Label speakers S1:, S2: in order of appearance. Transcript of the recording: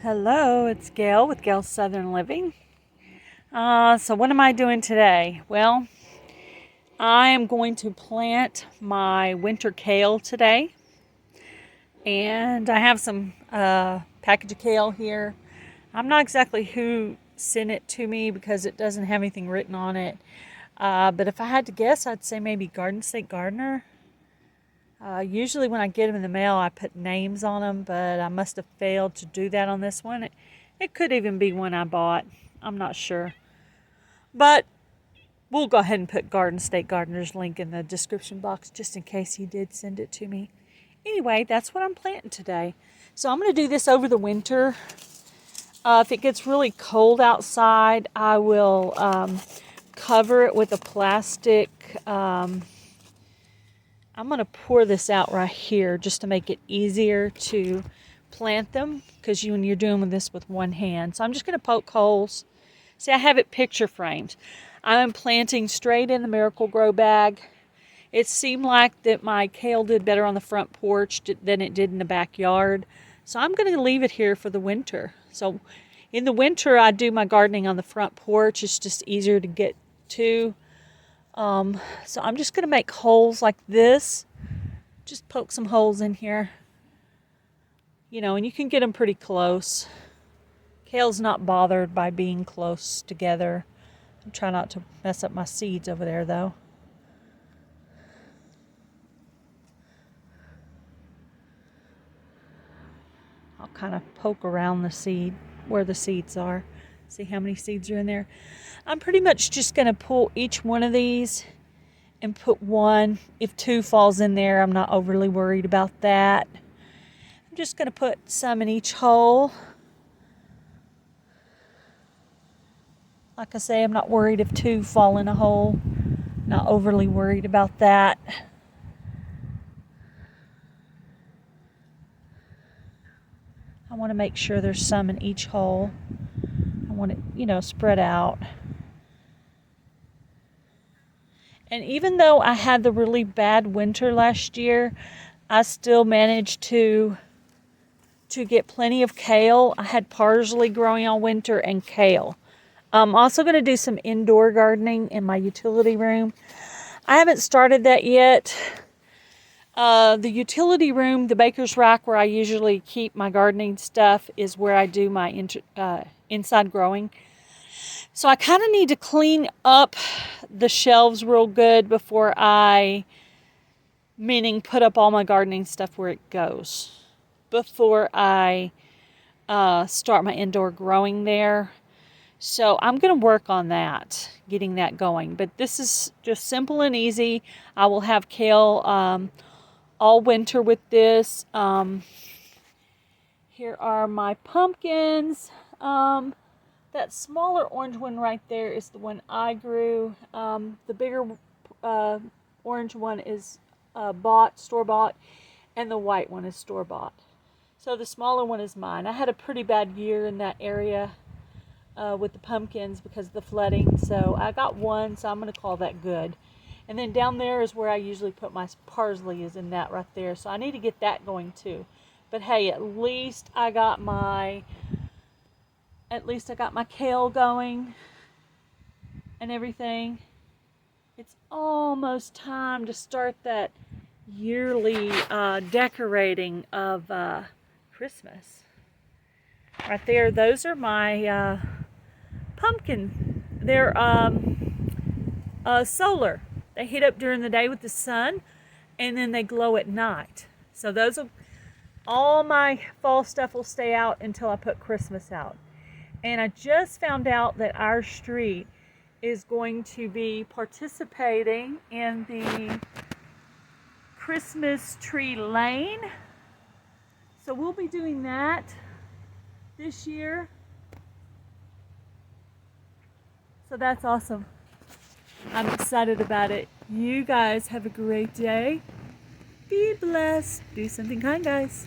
S1: Hello, it's Gail with Gail's Southern Living. So what am I doing today? Well, I am going to plant my winter kale today. And I have some package of kale here. I'm not exactly who sent it to me because it doesn't have anything written on it. But if I had to guess, I'd say maybe Garden State Gardener. Usually when I get them in the mail, I put names on them, but I must have failed to do that on this one. It could even be one I bought. I'm not sure. But we'll go ahead and put Garden State Gardener's link in the description box just in case he did send it to me. Anyway, that's what I'm planting today. So I'm going to do this over the winter. If it gets really cold outside, I will cover it with a plastic... I'm going to pour this out right here just to make it easier to plant them because when you're doing this with one hand. So I'm just going to poke holes. See, I have it picture framed. I'm planting straight in the Miracle-Gro bag. It seemed like that my kale did better on the front porch than it did in the backyard. So I'm going to leave it here for the winter. So in the winter, I do my gardening on the front porch. It's just easier to get to. So I'm just going to make holes like this. Just poke some holes in here. You know, and you can get them pretty close. Kale's not bothered by being close together. I'm trying not to mess up my seeds over there, though. I'll kind of poke around the seed, where the seeds are. See how many seeds are in there. I'm pretty much just going to pull each one of these and put one. If two falls in there, I'm not overly worried about that. I'm just going to put some in each hole. Like I say, I'm not worried if two fall in a hole. Not overly worried about that. I want to make sure there's some in each hole. I want it, spread out. And even though I had the really bad winter last year, I still managed to get plenty of kale. I had parsley growing all winter and kale. I'm also going to do some indoor gardening in my utility room. I haven't started that yet. The utility room, the baker's rack where I usually keep my gardening stuff, is where I do my inside growing. So I kind of need to clean up the shelves real good before meaning put up all my gardening stuff where it goes, before I start my indoor growing there. So I'm going to work on that, getting that going. But this is just simple and easy. I will have kale all winter with this. Here are my pumpkins. That smaller orange one right there is the one I grew. The bigger orange one is store-bought, and the white one is store-bought. So the smaller one is mine. I had a pretty bad year in that area with the pumpkins because of the flooding. So I got one, so I'm going to call that good. And then down there is where I usually put my parsley, is in that right there. So I need to get that going too. But hey, at least I got my kale going and everything. It's almost time to start that yearly decorating of Christmas. Right there, those are my pumpkin. They're solar. They heat up during the day with the sun, and then they glow at night. So all my fall stuff will stay out until I put Christmas out. And I just found out that our street is going to be participating in the Christmas tree lane. So we'll be doing that this year. So that's awesome. I'm excited about it. You guys have a great day. Be blessed. Do something kind, guys.